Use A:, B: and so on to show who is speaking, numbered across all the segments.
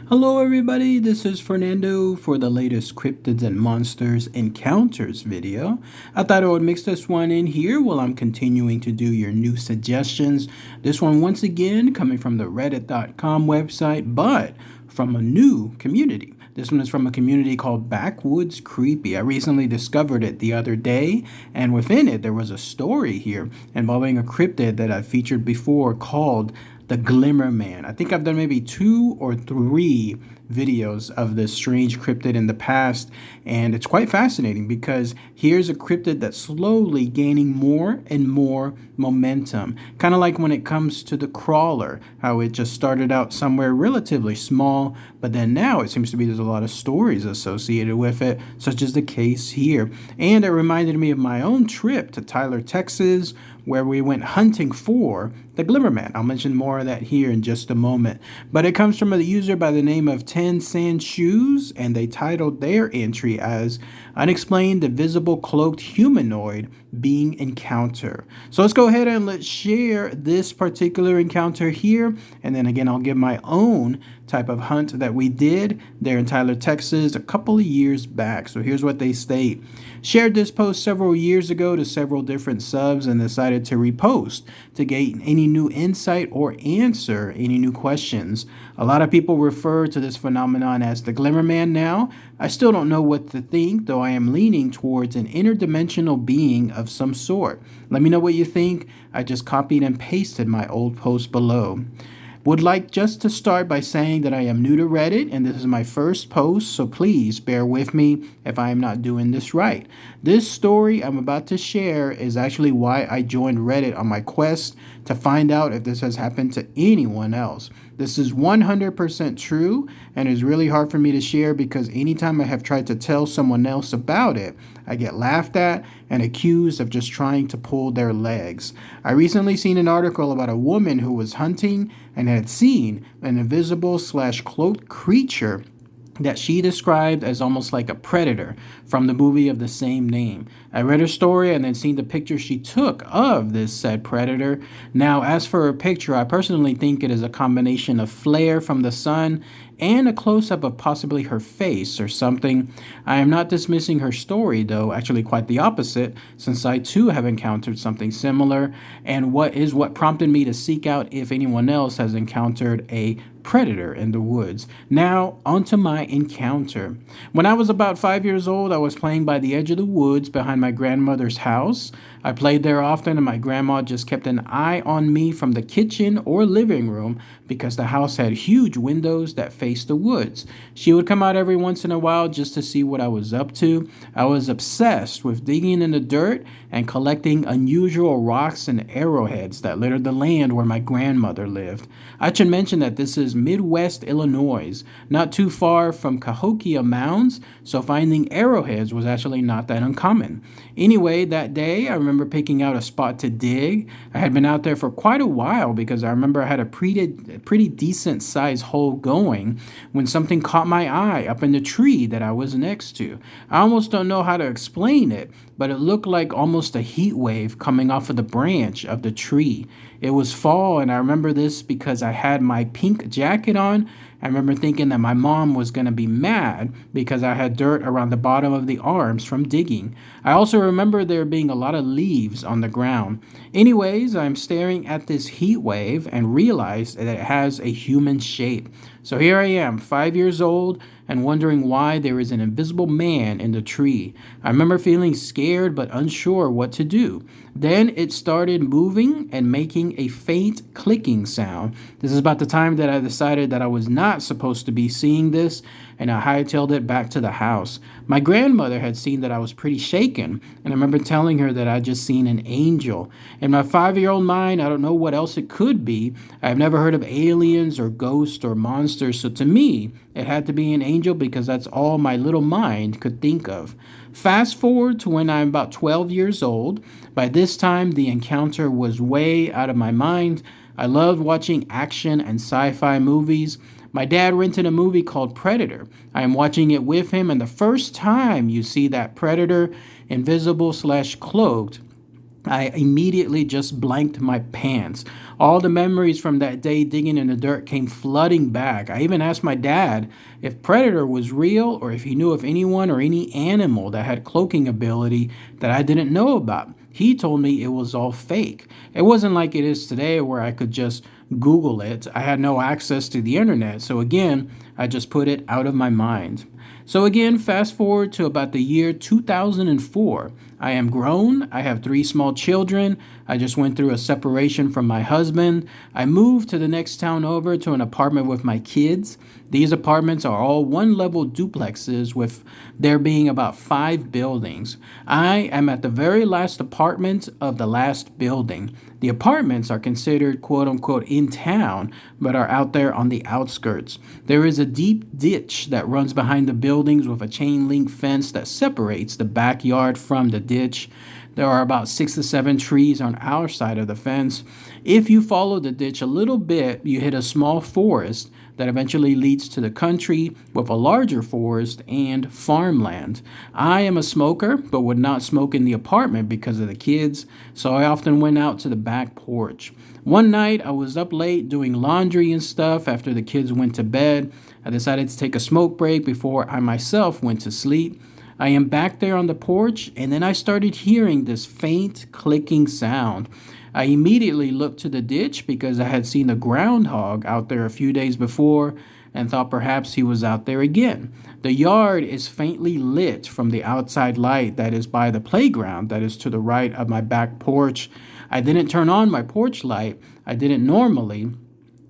A: Hello, everybody. This is Fernando for the latest Cryptids and Monsters Encounters video. I thought I would mix this one in here while I'm continuing to do your new suggestions. This one, once again, coming from the Reddit.com website, but from a new community. This one is from a community called Backwoods Creepy. I recently discovered it the other day, and within it, there was a story here involving a cryptid that I've featured before called the Glimmer Man. I think I've done maybe 2 or 3 videos of this strange cryptid in the past, and it's quite fascinating because here's a cryptid that's slowly gaining more and more momentum. Kind of like when it comes to the crawler, how it just started out somewhere relatively small, but then now it seems to be there's a lot of stories associated with it, such as the case here. And it reminded me of my own trip to Tyler, Texas, where we went hunting for the Glimmer Man. I'll mention more of that here in just a moment. But it comes from a user by the name of 10 Sand Shoes, and they titled their entry as Unexplained Invisible Cloaked Humanoid Being Encounter. So let's go ahead and let's share this particular encounter here. And then again, I'll give my own type of hunt that we did there in Tyler, Texas a couple of years back. So here's what they state. Shared this post several years ago to several different subs and decided to repost to gain any new insight or answer any new questions. A lot of people refer to this phenomenon as the Glimmer Man now. I still don't know what to think, though I am leaning towards an interdimensional being of some sort. Let me know what you think. I just copied and pasted my old post below. Would like just to start by saying that I am new to Reddit and this is my first post, so please bear with me if I am not doing this right. This story I'm about to share is actually why I joined Reddit on my quest to find out if this has happened to anyone else. This is 100% true and is really hard for me to share because anytime I have tried to tell someone else about it, I get laughed at and accused of just trying to pull their legs. I recently seen an article about a woman who was hunting and had seen an invisible/cloaked creature that she described as almost like a predator from the movie of the same name. I read her story and then seen the picture she took of this said predator. Now, as for her picture, I personally think it is a combination of flare from the sun and a close-up of possibly her face or something. I am not dismissing her story, though, actually quite the opposite, since I too have encountered something similar, and what prompted me to seek out if anyone else has encountered a predator in the woods. Now, onto my encounter. When I was about 5 years old, I was playing by the edge of the woods behind my grandmother's house. I played there often, and my grandma just kept an eye on me from the kitchen or living room because the house had huge windows that faced the woods. She would come out every once in a while just to see what I was up to. I was obsessed with digging in the dirt and collecting unusual rocks and arrowheads that littered the land where my grandmother lived. I should mention that this is Midwest Illinois, not too far from Cahokia Mounds, so finding arrowheads was actually not that uncommon. Anyway, that day, I remember picking out a spot to dig. I had been out there for quite a while because I remember I had a pretty decent sized hole going when something caught my eye up in the tree that I was next to. I almost don't know how to explain it, but it looked like almost a heat wave coming off of the branch of the tree. It was fall, and I remember this because I had my pink jacket on. I remember thinking that my mom was going to be mad because I had dirt around the bottom of the arms from digging. I also remember there being a lot of leaves on the ground. Anyways, I'm staring at this heat wave and realize that it has a human shape. So here I am, 5 years old, and wondering why there is an invisible man in the tree. I remember feeling scared but unsure what to do. Then it started moving and making a faint clicking sound. This is about the time that I decided that I was not supposed to be seeing this, and I hightailed it back to the house. My grandmother had seen that I was pretty shaken, and I remember telling her that I'd just seen an angel. In my 5-year-old mind, I don't know what else it could be. I've never heard of aliens or ghosts or monsters, so to me, it had to be an angel because that's all my little mind could think of. Fast forward to when I'm about 12 years old. By this time, the encounter was way out of my mind. I loved watching action and sci-fi movies. My dad rented a movie called Predator. I am watching it with him, and the first time you see that predator, invisible/cloaked, I immediately just blanked my pants. All the memories from that day digging in the dirt came flooding back. I even asked my dad if Predator was real or if he knew of anyone or any animal that had cloaking ability that I didn't know about. He told me it was all fake. It wasn't like it is today where I could just Google it. I had no access to the internet, so again, I just put it out of my mind. So again, fast forward to about the year 2004. I am grown. I have three small children. I just went through a separation from my husband. I moved to the next town over to an apartment with my kids. These apartments are all one-level duplexes with there being about 5 buildings. I am at the very last apartment of the last building. The apartments are considered quote unquote in town, but are out there on the outskirts. There is a deep ditch that runs behind the buildings with a chain link fence that separates the backyard from the ditch. There are about 6 to 7 trees on our side of the fence. If you follow the ditch a little bit, you hit a small forest that eventually leads to the country with a larger forest and farmland. I am a smoker, but would not smoke in the apartment because of the kids, so I often went out to the back porch. One night, I was up late doing laundry and stuff after the kids went to bed. I decided to take a smoke break before I myself went to sleep. I am back there on the porch, and then I started hearing this faint clicking sound. I immediately looked to the ditch because I had seen a groundhog out there a few days before and thought perhaps he was out there again. The yard is faintly lit from the outside light that is by the playground that is to the right of my back porch. I didn't turn on my porch light. I didn't normally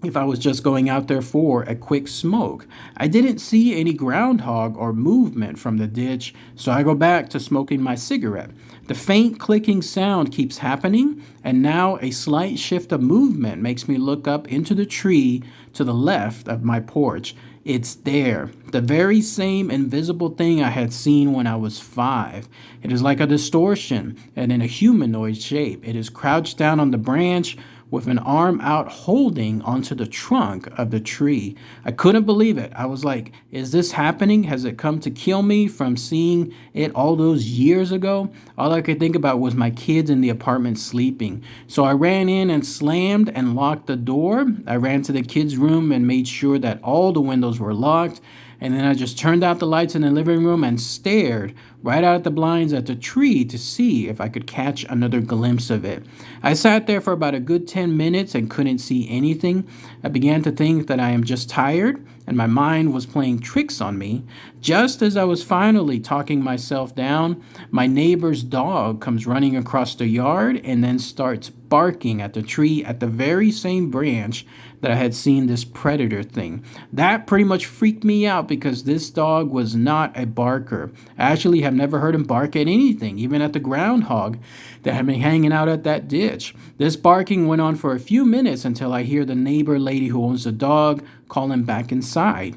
A: if I was just going out there for a quick smoke. I didn't see any groundhog or movement from the ditch, so I go back to smoking my cigarette. The faint clicking sound keeps happening, and now a slight shift of movement makes me look up into the tree to the left of my porch. It's there, the very same invisible thing I had seen when I was 5. It is like a distortion and in a humanoid shape. It is crouched down on the branch with an arm out holding onto the trunk of the tree. I couldn't believe it. I was like, is this happening? Has it come to kill me from seeing it all those years ago? All I could think about was my kids in the apartment sleeping. So I ran in and slammed and locked the door. I ran to the kids' room and made sure that all the windows were locked. And then I just turned out the lights in the living room and stared right out the blinds at the tree to see if I could catch another glimpse of it. I sat there for about a good 10 minutes and couldn't see anything. I began to think that I am just tired and my mind was playing tricks on me. Just as I was finally talking myself down, my neighbor's dog comes running across the yard and then starts barking at the tree at the very same branch that I had seen this predator thing. That pretty much freaked me out because this dog was not a barker. I actually have never heard him bark at anything, even at the groundhog that had been hanging out at that ditch. This barking went on for a few minutes until I hear the neighbor lady who owns the dog call him back inside.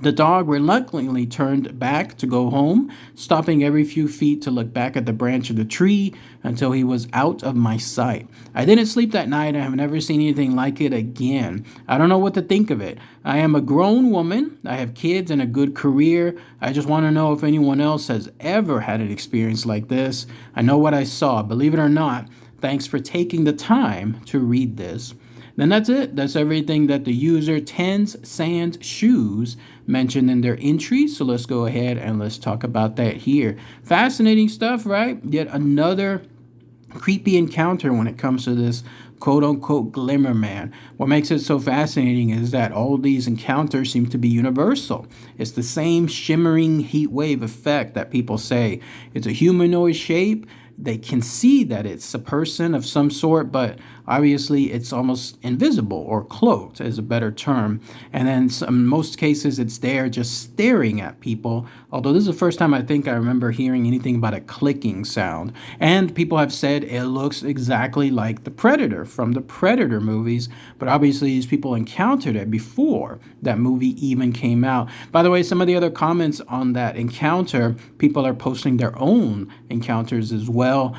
A: The dog reluctantly turned back to go home, stopping every few feet to look back at the branch of the tree until he was out of my sight. I didn't sleep that night. I have never seen anything like it again. I don't know what to think of it. I am a grown woman. I have kids and a good career. I just want to know if anyone else has ever had an experience like this. I know what I saw. Believe it or not, thanks for taking the time to read this. Then that's it. That's everything that the user Tens Sands Shoes mentioned in their entry. So let's go ahead and let's talk about that here. Fascinating stuff, right? Yet another creepy encounter when it comes to this quote-unquote Glimmer Man. What makes it so fascinating is that all these encounters seem to be universal. It's the same shimmering heat wave effect that people say. It's a humanoid shape. They can see that it's a person of some sort, but obviously it's almost invisible or cloaked is a better term. And then in most cases, it's there just staring at people. Although this is the first time I think I remember hearing anything about a clicking sound. And people have said it looks exactly like the Predator from the Predator movies, but obviously these people encountered it before that movie even came out. By the way, some of the other comments on that encounter, people are posting their own encounters as well.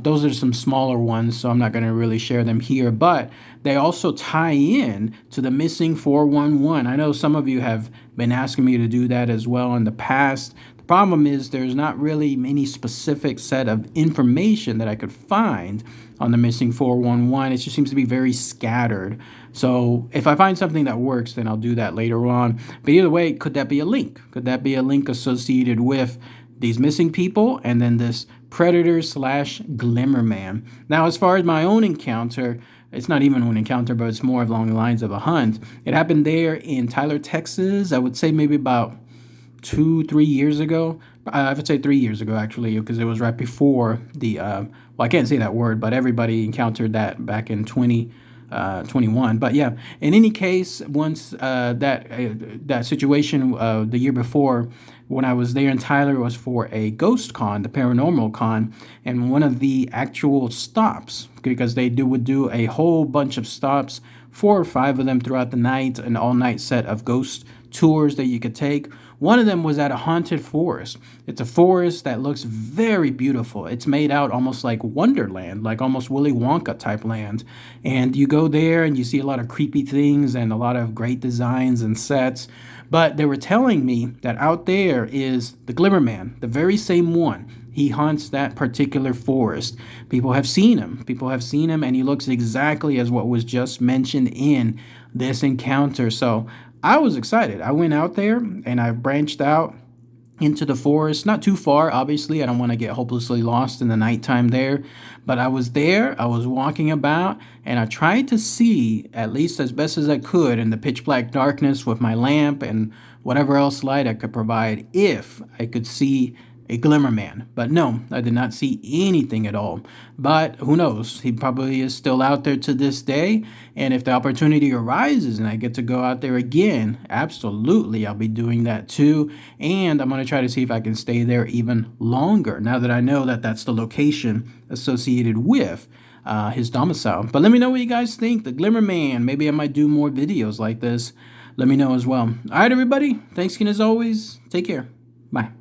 A: Those are some smaller ones, so I'm not going to really share them here, but they also tie in to the missing 411. I know some of you have been asking me to do that as well in the past. The Problem is, there's not really any specific set of information that I could find on the missing 411. It just seems to be very scattered. So if I find something that works, then I'll do that later on. But either way, could that be a link? Could that be a link associated with these missing people and then this predator slash Glimmer Man? Now, as far as my own encounter, it's not even an encounter, but it's more along the lines of a hunt. It happened there in Tyler, Texas. I would say maybe about 2-3 years ago. I would say 3 years ago, actually, because it was right before the, well, I can't say that word, but everybody encountered that back in 2021. But yeah, in any case, once that situation the year before, when I was there in Tyler, it was for a ghost con, the paranormal con, and one of the actual stops, because they would do a whole bunch of stops, 4 or 5 of them throughout the night, an all-night set of ghost tours that you could take. One of them was at a haunted forest. It's a forest that looks very beautiful. It's made out almost like Wonderland, like almost Willy Wonka type land. And you go there and you see a lot of creepy things and a lot of great designs and sets. But they were telling me that out there is the Glimmer Man, the very same one. He haunts that particular forest. People have seen him. People have seen him, and he looks exactly as what was just mentioned in this encounter. So I was excited. I went out there and I branched out into the forest, not too far, obviously. I don't want to get hopelessly lost in the nighttime there. But I was there, I was walking about, and I tried to see, at least as best as I could, in the pitch black darkness with my lamp and whatever else light I could provide, if I could see a Glimmer Man. But no, I did not see anything at all. But who knows? He probably is still out there to this day. And if the opportunity arises and I get to go out there again, absolutely, I'll be doing that too. And I'm going to try to see if I can stay there even longer, now that I know that that's the location associated with his domicile. But let me know what you guys think. The Glimmer Man. Maybe I might do more videos like this. Let me know as well. All right, everybody. Thanks again as always. Take care. Bye.